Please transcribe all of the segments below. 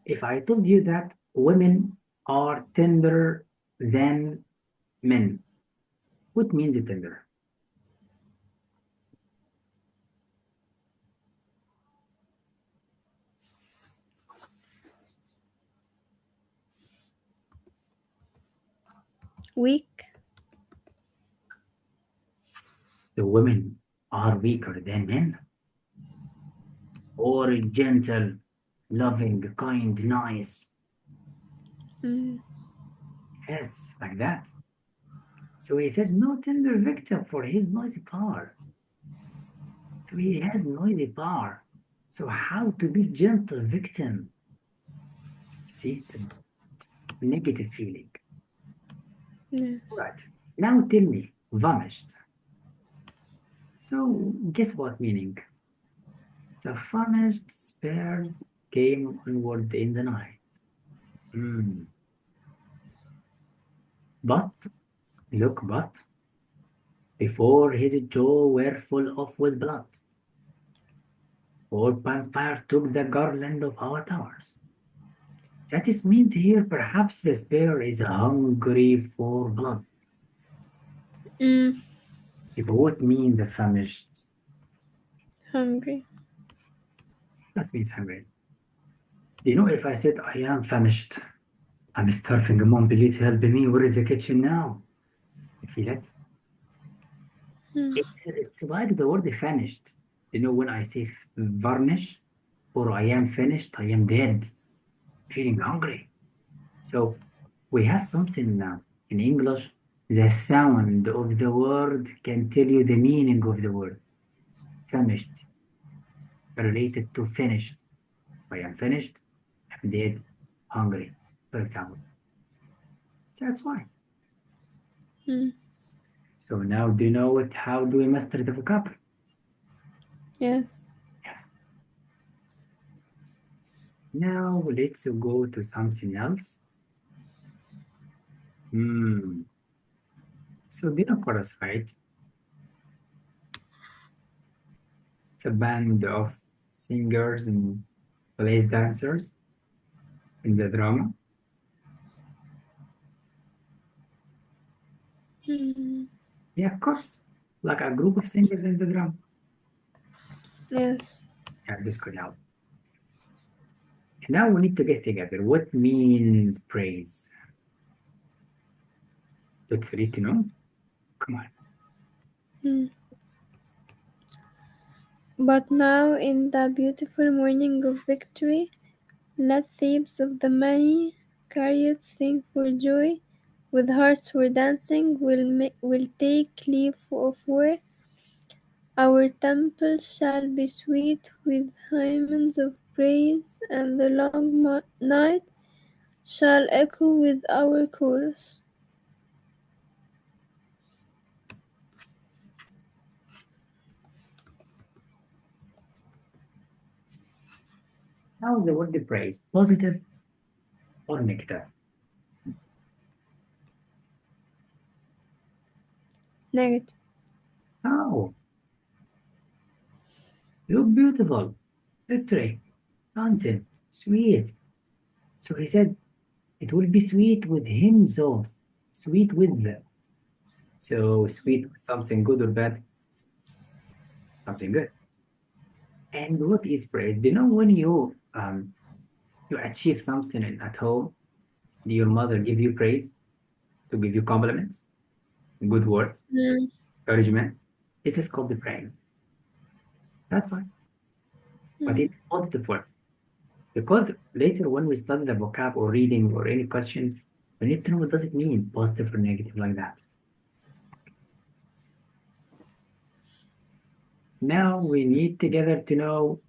If I told you that women are tender than men, what means tender? Weak. The women are weaker than men, or gentle, loving, kind, nice. Mm. Yes, like that. So he said, no tender victim for his noisy power. So he has noisy power. So how to be gentle victim? See, it's a negative feeling. Yes. Right. Now tell me, vanished. So guess what meaning? The vanished spears came onward in the night. Hmm. But, look, but, before his jaw were full of with blood, or fire took the garland of our towers. That is meant here, perhaps the spear is hungry for blood. Mm. If what means famished, Hungry. that means hungry. You know, if I said I am famished, I'm starving, mom, please help me. Where is the kitchen now? You feel it? Mm. It's like the word finished. You know, when I say varnish or I am finished, I am dead, feeling hungry. So we have something now in English. The sound of the word can tell you the meaning of the word. Famished, related to finished. I am finished, I'm dead, hungry, for example. That's why. Mm. So now do you know what? How do we master the vocabulary? Yes. Yes. Now let's go to something else. Hmm. So do you know chorus, right? It's a band of singers and place dancers in the drama. Mm. Yeah, of course. Like a group of singers in the drama. Yes. Yeah, this could help. Now we need to get together. What means praise? Let's read to know. Come on. Mm. But now, in the beautiful morning of victory, let thieves of the many chariots sing for joy. With hearts for dancing, we'll take leave of war. Our temple shall be sweet with hymns of praise, and the long night shall echo with our chorus. Now the word praise, positive or negative? Negative. Oh, look beautiful. Victory, dancing, sweet. So he said, it will be sweet with hymns of, sweet with the. So sweet, something good or bad? Something good. And what is praise? Do you know when you achieve something at home, your mother give you praise, to give you compliments, good words, Mm. encouragement? This is called the praise. That's fine. But Mm. it's positive words. Because later when we study the vocab or reading or any question, we need to know what does it mean, positive or negative like that. Now we need together to know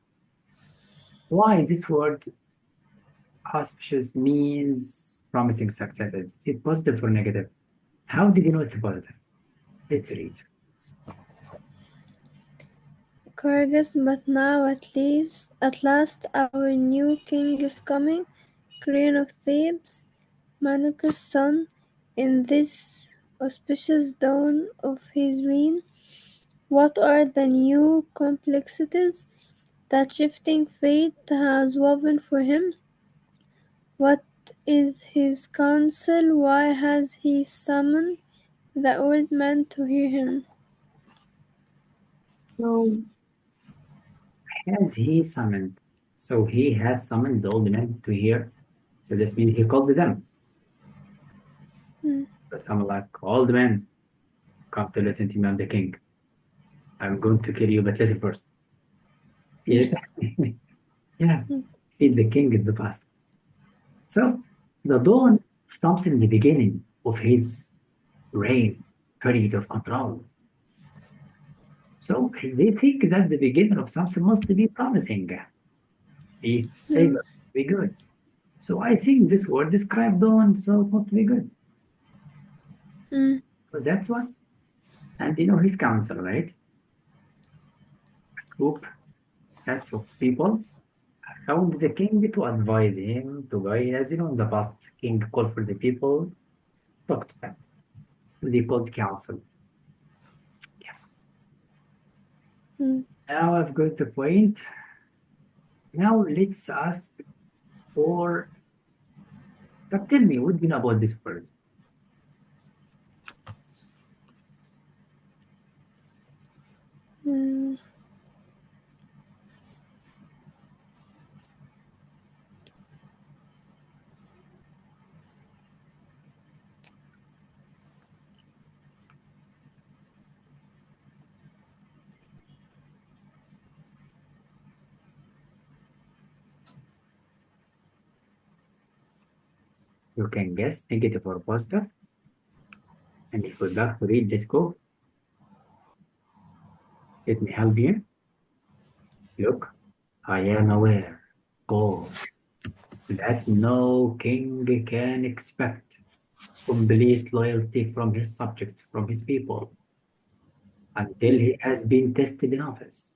why this word auspicious means promising success. Is it positive or negative? How do you know it's positive? Let's read. Courageous, but now at last our new king is coming, Queen of Thebes, Manuka's son, in this auspicious dawn of his reign. What are the new complexities that shifting fate has woven for him? What is his counsel? Why has he summoned the old man to hear him? So has he summoned? So he has summoned the old man to hear. So this means he called them. Mm, So someone like, old man, come to listen to me, I'm the king. I'm going to kill you, but listen first. Yeah, yeah. mm, He's the king in the past. So the dawn of something in the beginning of his reign, period of control. So they think that the beginning of something must be promising, be mm, favor, be good. So I think this word described dawn, so it must be good. mm, So that's why. And his council, right? Group yes, of people around the king to advise him, to guide, as in the past, king called for the people, talk to them. They called council. Yes. mm, Now I've got the point. Now let's ask for, but tell me, what do you know about this word? mm. You can guess negative or positive. And if you'd like to read this code, let me help you. Look, I am aware, God, that no king can expect complete loyalty from his subjects, from his people, until he has been tested in office.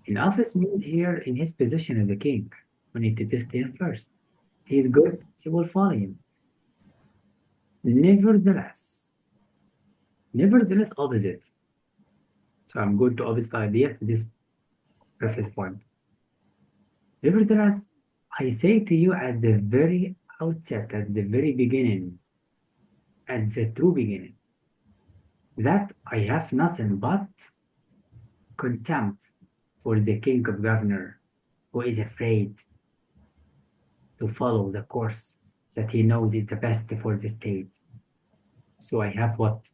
In office means here in his position as a king. We need to test him first. If he is good, he will follow him. Nevertheless, nevertheless, opposite. So I'm going to opposite idea to this preface point. Nevertheless, I say to you at the very outset, at the very beginning, at the true beginning, that I have nothing but contempt for the king of governor who is afraid to follow the course that he knows is the best for the state. So I have what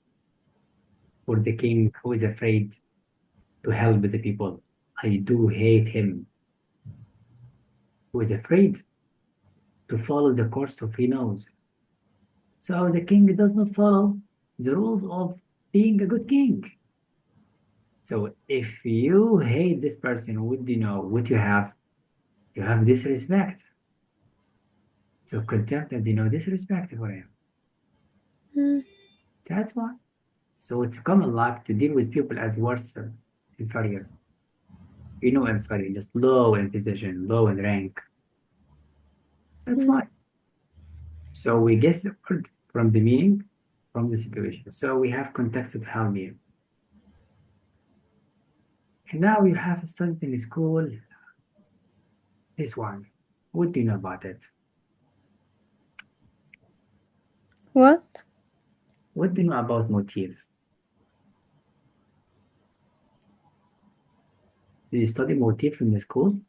for the king who is afraid to help the people. I do hate him who is afraid to follow the course of he knows. So the king does not follow the rules of being a good king. So if you hate this person, what do you know? What you have? You have disrespect. So contempt as disrespect for him. Mm, That's why. So it's common like to deal with people as worse, inferior. Inferior, just low in position, low in rank. That's mm, why. So we guess the word from the meaning, from the situation. So we have context of how me. And now you have studied in school this one. What do you know about it? What? What do you know about motif? Did you study motif in the school?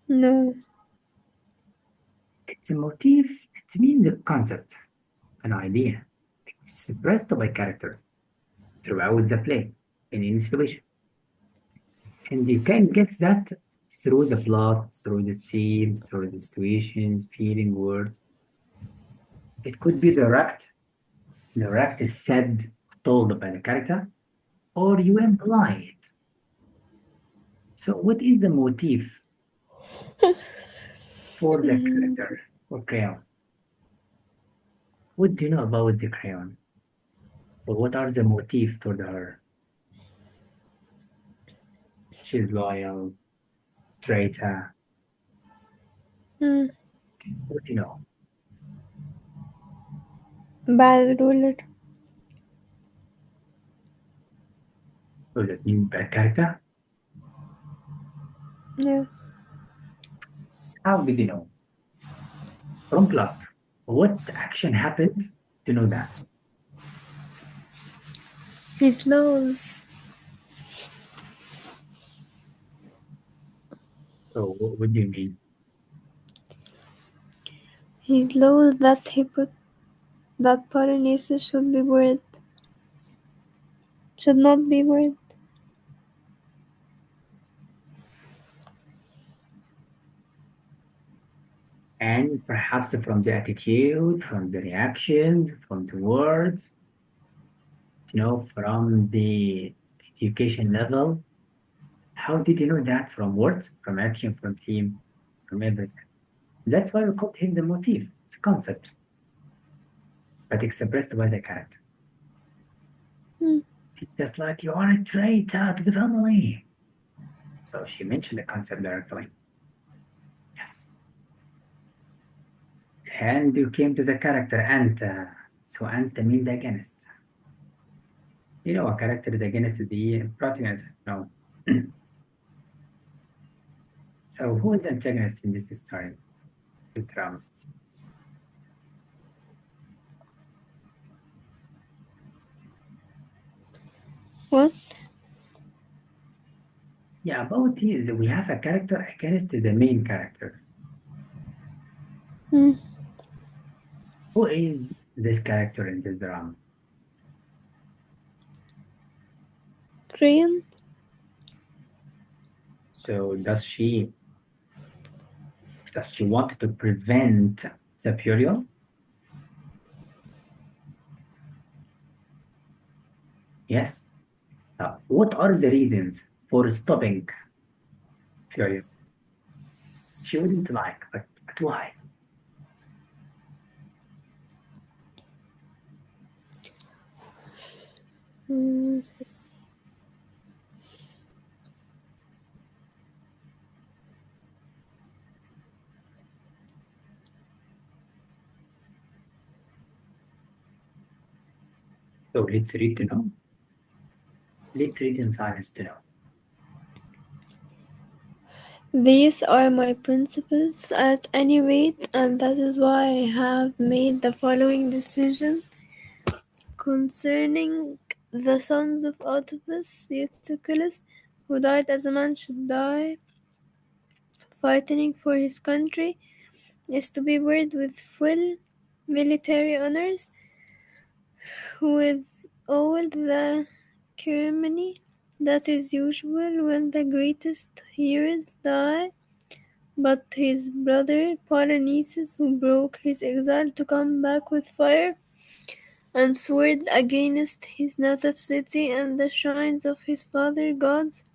No. It's a motif. It means a concept, an idea, expressed by characters throughout the play in any situation. And you can guess that through the plot, through the theme, through the situations, feeling, words. It could be direct is said, told by the character, or you imply it. So, what is the motif for the Mm, character or crayon? What do you know about the crayon? Or what are the motif toward her? She's loyal, traitor. mm. What do you know? Bad ruler. So that means bad character. Yes. How did you know? from blood. What action happened to know that? His laws. So what do you mean? His laws that he put that Polynices should not be buried. And perhaps from the attitude, from the reactions, from the words, from the education level. How did you know that? From words, from action, from theme, from everything. That's why we call him the motif. It's a concept, but expressed by the character. Hmm. It's just like you are a traitor to the family. So she mentioned the concept directly. Yes. And you came to the character Anta. So Anta means against. A character is against the protagonist. No. So who is the antagonist in this story? The drama. What? Yeah, about this, we have a character against the main character. Hmm. Who is this character in this drama? Crayon? So does she want to prevent the burial? Yes. What are the reasons for stopping burial? She wouldn't like, but why? Hmm. So let's read to know. Let's read in silence to know. These are my principles at any rate, and that is why I have made the following decision concerning the sons of Oedipus, Euthycus, who died as a man should die, fighting for his country, is to be buried with full military honors, with all the ceremony that is usual when the greatest heroes die. But his brother Polynices, who broke his exile to come back with fire, and swore against his native city and the shrines of his father gods,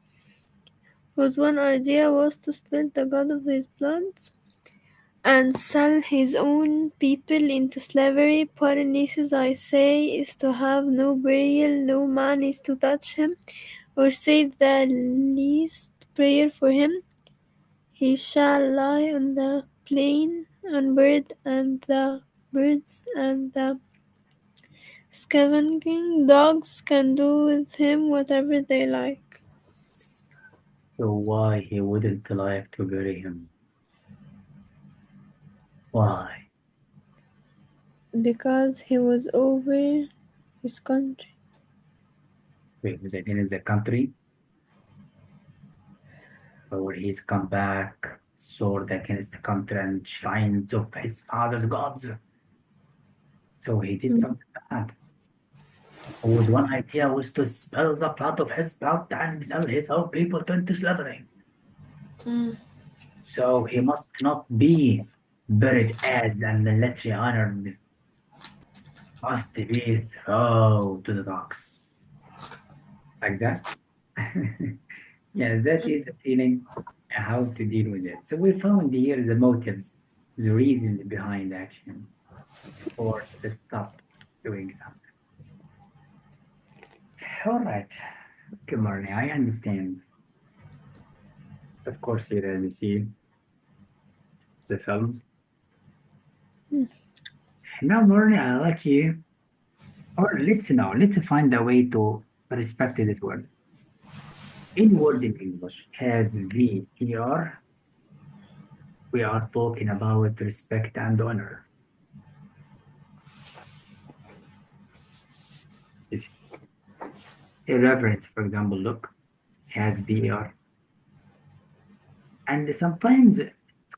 whose one idea was to spill the god of his blood, and sell his own people into slavery. Polynices, I say, is to have no burial, no man is to touch him, or say the least prayer for him. He shall lie on the plain unburied, and the birds and the scavenging dogs can do with him whatever they like. So why he wouldn't like to bury him? Why? Because he was over his country. Wait, was again in the country, or he's come back, sword against the country and shrines of his father's gods. So he did Mm. something bad. Whose one idea was to spill the blood of his blood and sell his own people into slavery. Mm. So he must not be buried as a military honored, must be thrown to the dogs. Like that? Yeah, that is a feeling how to deal with it. So we found here the motives, the reasons behind action, or to stop doing something. All right. Okay, Marnie, I understand. Of course, here as you see the films. Mm. Now, Marnie, I like you. Or let's find a way to respect this word. Any word in English has V, E, R. We are talking about respect and honor. You see, irreverence, for example, look, has BR. And sometimes it's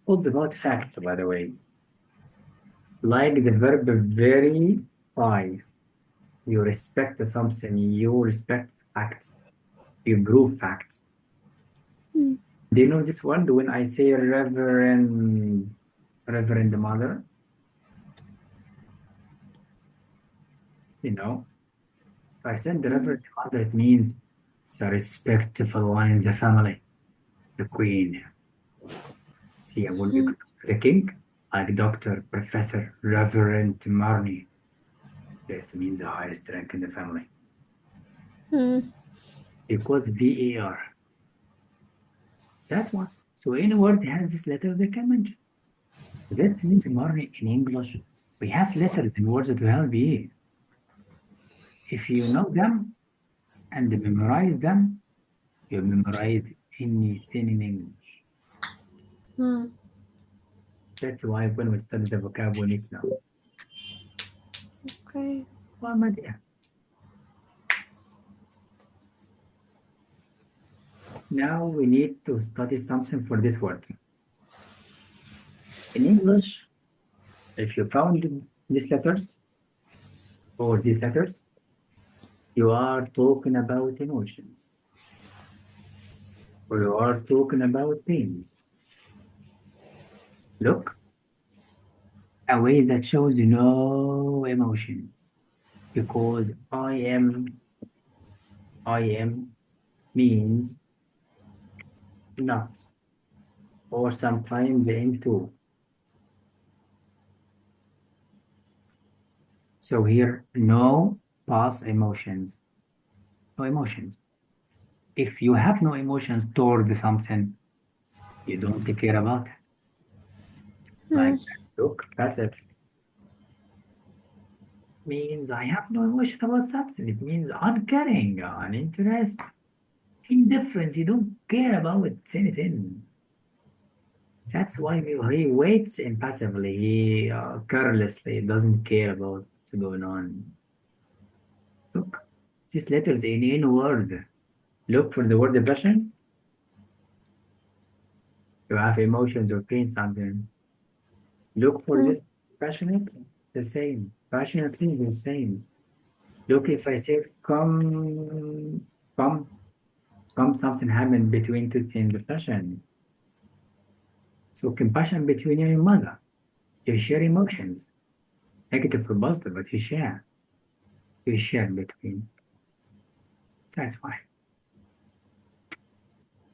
also about fact, by the way. Like the verb verify. You respect something, you respect facts, you prove facts. mm, Do you know this word when I say Reverend Mother? You know, if I said the mm, Reverend Mother, it means the respectful one in the family, the queen. See, when we go mm, to the king, like Doctor, Professor, Reverend Marnie, this means the highest rank in the family. mm, Because VAR, that's why. So any word has these letters I can mention. That means Marnie in English, we have letters in words that we have VA. If you know them and memorize them, you memorize anything in English. mm. That's why when we study the vocab, we need to know. Okay. Well, my dear, now we need to study something for this word. In English, if you found these letters or these letters, you are talking about emotions or you are talking about pains. Look, a way that shows no emotion because I am means not or sometimes into. So here, no past emotions, no emotions. If you have no emotions toward something, you don't care about it. Like Mm, look, passive means I have no emotion about something. It means uncaring, uninterest, indifference. You don't care about anything. That's why he waits impassively. He carelessly doesn't care about what's going on. Look, these letters in any word. Look for the word passion. You have emotions or pain something. Look for mm, this passionate, the same. Passionately is the same. Look, if I say come, come, something happened between two things, the passion. So compassion between you and your mother. You share emotions, negative or positive, but you share. You share between. That's why.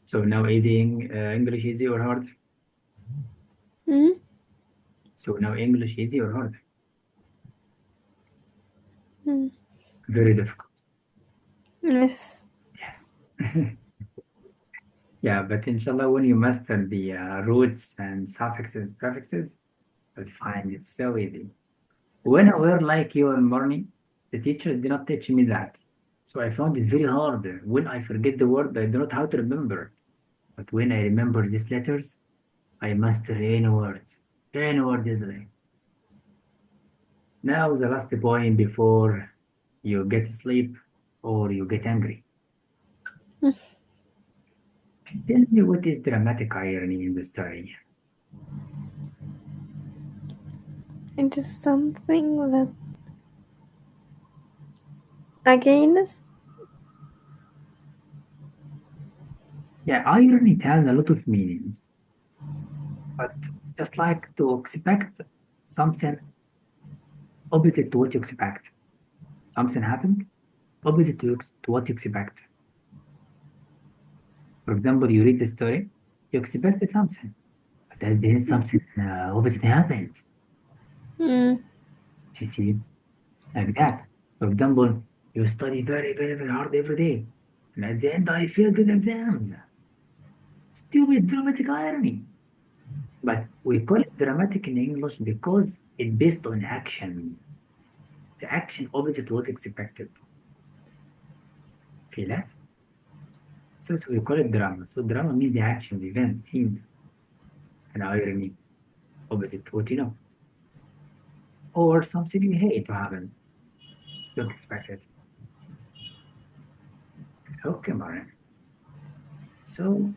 So now easy English easy or hard? mm, So now English easy or hard? mm. Very difficult. Yes. Yes. Yeah, but inshallah, when you master the roots and suffixes, prefixes, you'll find it so easy. When I were like you in morning, the teachers did not teach me that. So I found it very hard. When I forget the word, I don't know how to remember. But when I remember these letters, I master any word. Any word easily. Now the last point before you get sleep or you get angry. Mm. Tell me what is dramatic irony in the story. It is something that against. Yeah, irony has a lot of meanings, but just like to expect something opposite to what you expect. Something happened opposite to what you expect. For example, you read the story, you expected something, but then something opposite happened. Mm, You see, like that. For example, you study very, very, very hard every day, and at the end, I failed in exams. Stupid dramatic irony. But we call it dramatic in English because it's based on actions. The action opposite what expected. Feel that? So we call it drama. So drama means the actions, events, scenes. an irony opposite what you know, or something you hate to happen. Don't expect it. Okay, Mariam. So